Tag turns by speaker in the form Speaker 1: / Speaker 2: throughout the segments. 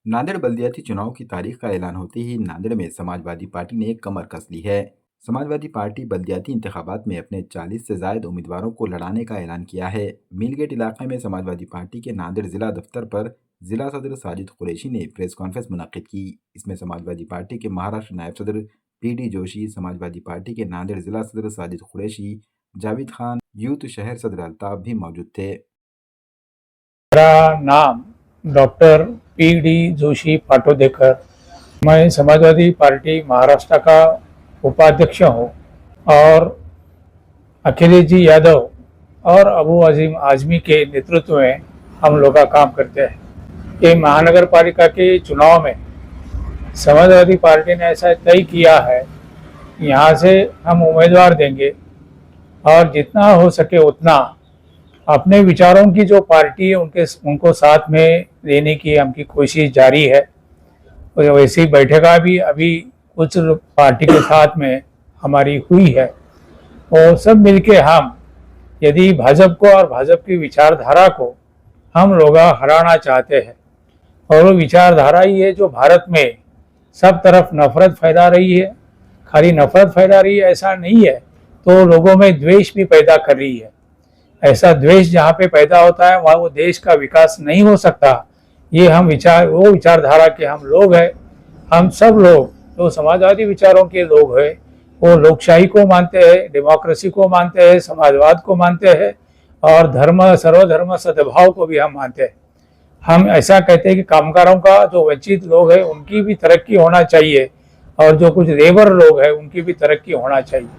Speaker 1: नांदेड़ बल्दियाती चुनाव की तारीख का ऐलान होते ही नांदेड़ में समाजवादी पार्टी ने कमर कस ली है। समाजवादी पार्टी बल्दियाती इंतखाबात में अपने 40 से जायद उम्मीदवारों को लड़ाने का ऐलान किया है। मिलगेट इलाके में समाजवादी पार्टी के नांदेड़ जिला दफ्तर पर जिला सदर साजिद कुरैशी ने प्रेस कॉन्फ्रेंस मुनक्किद की। इसमें समाजवादी पार्टी के महाराष्ट्र नायब सदर पीडी जोशी, समाजवादी पार्टी के नांदेड़ जिला सदर साजिद कुरैशी, जावेद खान, यूथ शहर सदर अल्ताफ भी मौजूद थे।
Speaker 2: मेरा नाम डॉक्टर पीडी जोशी पाटोदेकर, मैं समाजवादी पार्टी महाराष्ट्र का उपाध्यक्ष हूँ और अखिलेश जी यादव और अबू अजीम आजमी के नेतृत्व में हम लोग का काम करते हैं। ये महानगर पालिका के चुनाव में समाजवादी पार्टी ने ऐसा तय किया है, यहाँ से हम उम्मीदवार देंगे और जितना हो सके उतना अपने विचारों की जो पार्टी है उनको साथ में लेने की हमकी कोशिश जारी है। और वैसी बैठका भी अभी कुछ पार्टी के साथ में हमारी हुई है और सब मिलके हम यदि भाजपा को और भाजपा की विचारधारा को हम लोग हराना चाहते हैं। और वो विचारधारा ही है जो भारत में सब तरफ नफरत फैला रही है। खाली नफरत फैला रही है ऐसा नहीं है, तो लोगों में द्वेष भी पैदा कर रही है। ऐसा द्वेष जहाँ पे पैदा होता है वहाँ वो देश का विकास नहीं हो सकता। ये वो विचारधारा के हम लोग हैं। हम सब लोग जो समाजवादी विचारों के लोग हैं वो लोकशाही को मानते हैं, डेमोक्रेसी को मानते हैं, समाजवाद को मानते हैं और सर्वधर्म सद्भाव को भी हम मानते हैं। हम ऐसा कहते हैं कि कामगारों का जो वंचित लोग हैं उनकी भी तरक्की होना चाहिए और जो कुछ लेबर लोग हैं उनकी भी तरक्की होना चाहिए।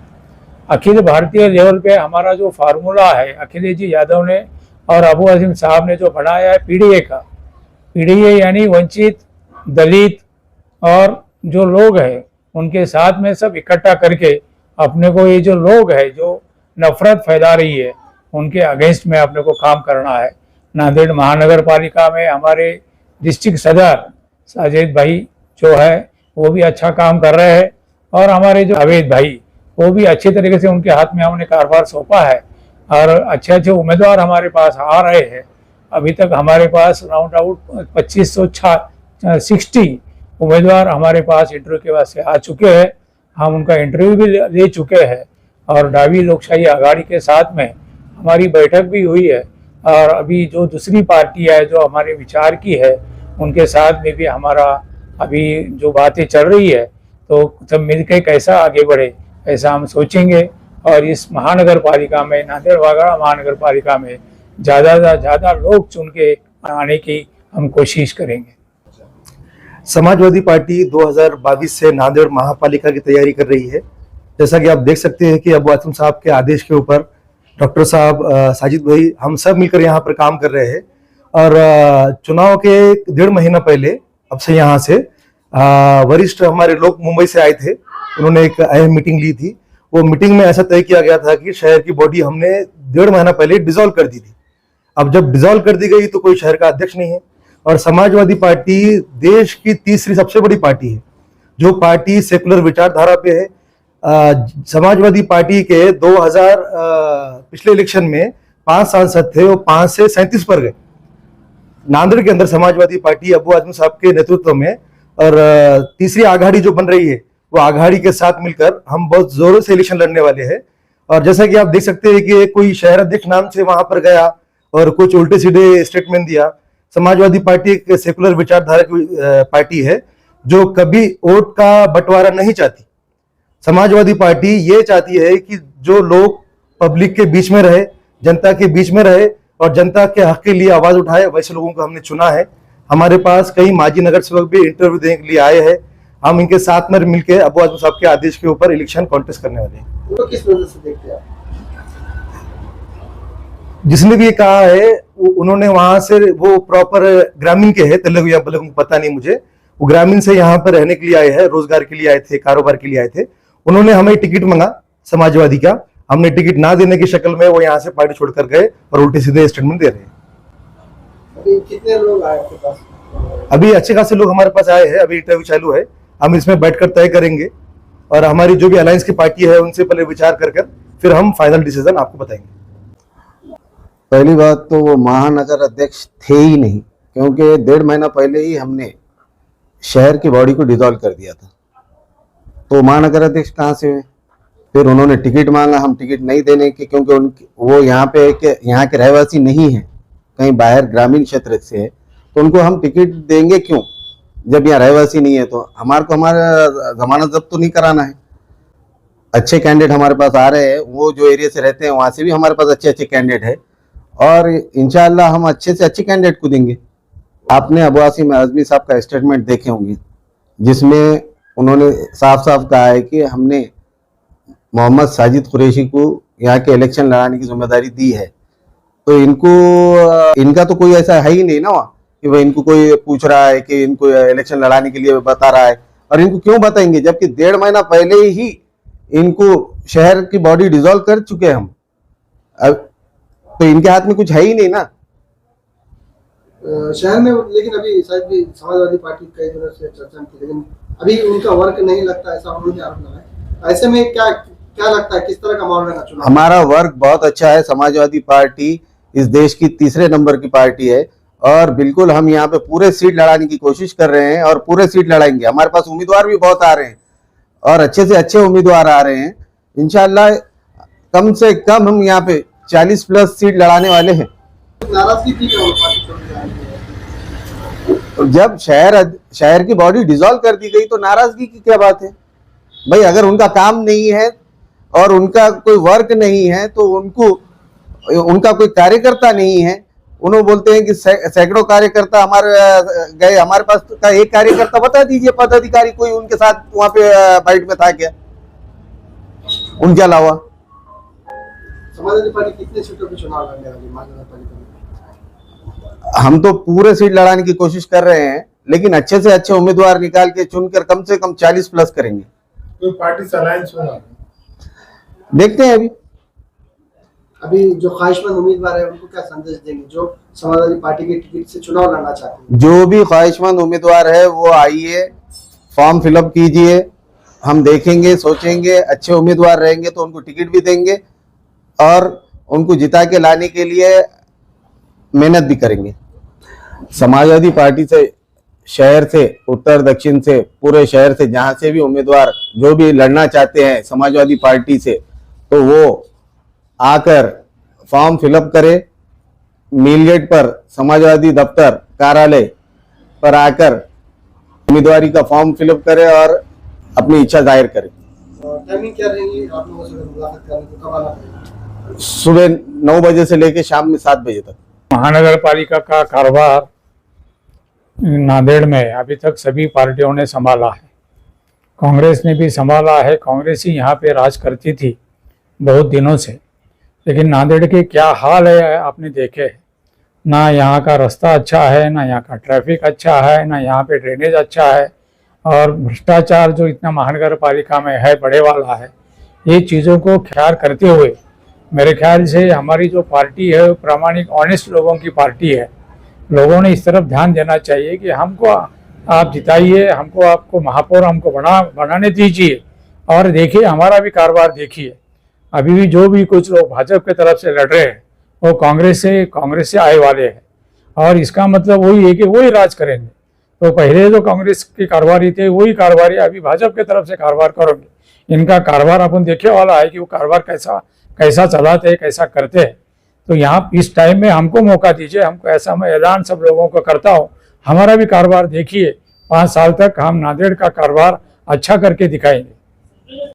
Speaker 2: अखिल भारतीय लेवल पे हमारा जो फार्मूला है अखिलेश जी यादव ने और अबू अजीम साहब ने जो बनाया है पीडीए का, पीडीए यानी वंचित, दलित और जो लोग हैं उनके साथ में सब इकट्ठा करके अपने को ये जो लोग हैं जो नफरत फैला रही है उनके अगेंस्ट में अपने को काम करना है। नांदेड़ महानगर पालिका में हमारे डिस्ट्रिक्ट सदर साजिद भाई जो है वो भी अच्छा काम कर रहे हैं और हमारे जो जावेद भाई वो भी अच्छे तरीके से उनके हाथ में हमने कारोबार सौंपा है और अच्छे अच्छे उम्मीदवार हमारे पास आ रहे हैं। अभी तक हमारे पास राउंड आउट 2560 उम्मीदवार हमारे पास इंटरव्यू के वास्ते आ चुके हैं। हम उनका इंटरव्यू भी ले चुके हैं और डावी लोकशाही आघाड़ी के साथ में हमारी बैठक भी हुई है और अभी जो दूसरी पार्टी है जो हमारे विचार की है उनके साथ में भी हमारा अभी जो बातें चल रही है, तो सब मिलकर कैसा आगे बढ़े ऐसा हम सोचेंगे और इस महानगर पालिका में नांदेड़ वागड़ा महानगर पालिका में ज़्यादा से ज़्यादा लोग चुन के आने की हम कोशिश करेंगे।
Speaker 3: समाजवादी पार्टी 2022 से नांदेड़ महापालिका की तैयारी कर रही है। जैसा कि आप देख सकते हैं कि अबू आसिम साहब के आदेश के ऊपर डॉक्टर साहब, साजिद भाई, हम सब मिलकर यहाँ पर काम कर रहे हैं और चुनाव के 1.5 महीना पहले अब से यहाँ से वरिष्ठ हमारे लोग मुंबई से आए थे। उन्होंने एक अहम मीटिंग ली थी। वो मीटिंग में ऐसा तय किया गया था कि शहर की बॉडी हमने 1.5 महीना पहले डिसॉल्व कर दी थी। अब जब डिसॉल्व कर दी गई तो कोई शहर का अध्यक्ष नहीं है और समाजवादी पार्टी देश की तीसरी सबसे बड़ी पार्टी है जो पार्टी सेकुलर विचारधारा पे है। समाजवादी पार्टी के 2000 पिछले इलेक्शन में 5 सांसद थे, वो 5 से 37 पर गए। नांदेड़ के अंदर समाजवादी पार्टी अबू आजमी साहब के नेतृत्व में और तीसरी आघाड़ी जो बन रही है वो आघाड़ी के साथ मिलकर हम बहुत जोरों से इलेक्शन लड़ने वाले हैं। और जैसा कि आप देख सकते हैं कि कोई शहर अध्यक्ष नाम से वहां पर गया और कुछ उल्टे सीधे स्टेटमेंट दिया। समाजवादी पार्टी एक सेकुलर विचारधारा की पार्टी है जो कभी वोट का बंटवारा नहीं चाहती। समाजवादी पार्टी ये चाहती है कि जो लोग पब्लिक के बीच में रहे, जनता के बीच में रहे और जनता के हक के लिए आवाज उठाए, वैसे लोगों को हमने चुना है। हमारे पास कई माजी नगर सेवक भी इंटरव्यू देने के लिए आए हैं। हम इनके साथ में मिलकर अबू आजम साहब के आदेश के ऊपर इलेक्शन कॉन्टेस्ट करने वाले हैं।
Speaker 4: तो किस वजह से देखते हैं?
Speaker 3: जिसने भी कहा है उन्होंने वहां से, वो प्रॉपर ग्रामीण के हैं, तेलुगु या बलगु पता नहीं मुझे, वो ग्रामीण से यहाँ पर रहने के लिए आए हैं, रोजगार के लिए आए थे, कारोबार के लिए आए थे। उन्होंने हमें टिकट मांगा समाजवादी का, हमने टिकट ना देने की शक्ल में वो यहाँ से पार्टी छोड़कर गए और उल्टे सीधे स्टेटमेंट दे रहे हैं।
Speaker 4: अभी कितने लोग आए आपके पास?
Speaker 3: अभी अच्छे खासे लोग हमारे पास आए हैं। अभी इंटरव्यू चालू है, हम इसमें बैठकर तय करेंगे और हमारी जो भी अलायंस की पार्टी है उनसे पहले विचार कर फिर हम फाइनल डिसीजन आपको बताएंगे।
Speaker 5: पहली बात तो वो महानगर अध्यक्ष थे ही नहीं, क्योंकि 1.5 महीना पहले ही हमने शहर की बॉडी को डिसॉल्व कर दिया था। तो महानगर अध्यक्ष कहाँ से हुए? फिर उन्होंने टिकट मांगा, हम टिकट नहीं देने के, क्योंकि वो यहाँ के रहवासी नहीं है, कहीं बाहर ग्रामीण क्षेत्र से है, तो उनको हम टिकट देंगे क्यों जब यहाँ रहवासी नहीं है? तो हमारा जमानत जब्त तो नहीं कराना है। अच्छे कैंडिडेट हमारे पास आ रहे हैं, वो जो एरिया से रहते हैं वहाँ से भी हमारे पास अच्छे अच्छे कैंडिडेट है, और इंशाल्लाह हम अच्छे से अच्छे कैंडिडेट को देंगे। आपने अबू आसिम आजमी साहब का स्टेटमेंट देखे होंगे, जिसमें उन्होंने साफ साफ कहा है कि हमने मोहम्मद साजिद कुरैशी को यहाँ के इलेक्शन लड़ाने की जिम्मेदारी दी है। तो इनका तो कोई ऐसा है ही नहीं ना वहाँ कि वह इनको कोई पूछ रहा है कि इनको इलेक्शन लड़ाने के लिए बता रहा है। और इनको क्यों बताएंगे जबकि 1.5 महीना पहले ही इनको शहर की बॉडी डिसॉल्व कर चुके हैं हम। अब तो इनके हाथ में कुछ है ही नहीं ना
Speaker 4: शहर में। लेकिन अभी शायद भी समाजवादी पार्टी कई दिनों से चर्चा में थी, लेकिन अभी उनका वर्क नहीं लगता, ऐसा उन्होंने आरोप लगाया। ऐसे में क्या क्या लगता है, किस तरह का माहौल रहना चुनाव?
Speaker 5: हमारा वर्क बहुत अच्छा है। समाजवादी पार्टी इस देश की 3रे नंबर की पार्टी है, और बिल्कुल हम यहाँ पे पूरे सीट लड़ाने की कोशिश कर रहे हैं, और पूरे सीट लड़ाएंगे। हमारे पास उम्मीदवार भी बहुत आ रहे हैं, और अच्छे से अच्छे उम्मीदवार आ रहे हैं। इंशाल्लाह कम से कम हम यहाँ पे 40+ सीट लड़ाने वाले हैं।
Speaker 4: नाराजगी थी क्या पार्टी छोड़ के आने की?
Speaker 5: जब शहर की बॉडी डिसॉल्व कर दी गई तो नाराजगी की क्या बात है भाई? अगर उनका काम नहीं है और उनका कोई वर्क नहीं है, तो उनका कोई कार्यकर्ता नहीं है, उन्होंने बोलते हैं कि सैकड़ों कार्यकर्ता हमारे गए, हमारे पास का एक कार्यकर्ता बता दीजिए पदाधिकारी कोई उनके साथ वहां पे फाइट में था क्या उनके अलावा?
Speaker 4: समाजवादी पार्टी कितने सीटों पे चुनाव लड़ने वाली महानगर पालिका में?
Speaker 5: हम तो पूरे सीट लड़ाने की कोशिश कर रहे हैं, लेकिन अच्छे से अच्छे उम्मीदवार निकाल के चुनकर कम से कम 40+ करेंगे।
Speaker 6: कोई पार्टी से अलायंस होगा?
Speaker 5: देखते हैं।
Speaker 4: अभी जो ख्वाहिशमंद उम्मीदवार है उनको क्या संदेश देंगे जो समाजवादी पार्टी की टिकट से चुनाव लड़ना चाहते हैं?
Speaker 5: जो भी ख्वाहिशमंद उम्मीदवार है वो आइए, फॉर्म फिलअप कीजिए, हम देखेंगे, सोचेंगे, अच्छे उम्मीदवार रहेंगे तो उनको टिकट भी देंगे, और उनको जिता के लाने के लिए मेहनत भी करेंगे। समाजवादी पार्टी से शहर से, उत्तर दक्षिण से, पूरे शहर से जहां से भी उम्मीदवार जो भी लड़ना चाहते हैं समाजवादी पार्टी से, तो वो आकर फॉर्म फिलअप करे। मिलगेट पर समाजवादी दफ्तर कार्यालय पर आकर उम्मीदवारी का फॉर्म फिलअप करे और अपनी इच्छा जाहिर करे।
Speaker 4: टाइमिंग क्या रहेगी आप लोगों से मुलाकात करने को? कब आना पड़ेगा?
Speaker 5: सुबह 9 बजे से लेकर शाम में 7 बजे तक।
Speaker 2: महानगर पालिका का कारोबार नांदेड़ में अभी तक सभी पार्टियों ने संभाला है। कांग्रेस ने भी संभाला है, कांग्रेस ही यहाँ पे राज करती थी बहुत दिनों से। लेकिन नांदेड़ के क्या हाल है आपने देखे है। ना यहाँ का रास्ता अच्छा है, ना यहाँ का ट्रैफिक अच्छा है, ना यहाँ पे ड्रेनेज अच्छा है, और भ्रष्टाचार जो इतना महानगर पालिका में है बड़े वाला है। ये चीज़ों को ख्याल करते हुए मेरे ख्याल से हमारी जो पार्टी है वो प्रामाणिक ऑनेस्ट लोगों की पार्टी है। लोगों ने इस तरफ ध्यान देना चाहिए कि हमको आप जिताइए, हमको आपको महापौर हमको बनाने दीजिए, और देखिए हमारा भी कारोबार देखिए। अभी भी जो भी कुछ लोग भाजपा की तरफ से लड़ रहे हैं वो कांग्रेस से आए वाले हैं, और इसका मतलब वही है कि वही राज करेंगे। तो पहले जो कांग्रेस के कारोबारी थे वही कारोबारी अभी भाजपा की तरफ से कारोबार करोगे। इनका कारोबार अपन देखने वाला है कि वो कारोबार कैसा चलाते हैं, कैसा करते हैं। तो यहाँ इस टाइम में हमको मौका दीजिए, हमको ऐसा मैं ऐलान सब लोगों को करता हूँ, हमारा भी कारोबार देखिए। 5 साल तक हम नांदेड़ का कारोबार अच्छा करके दिखाएंगे।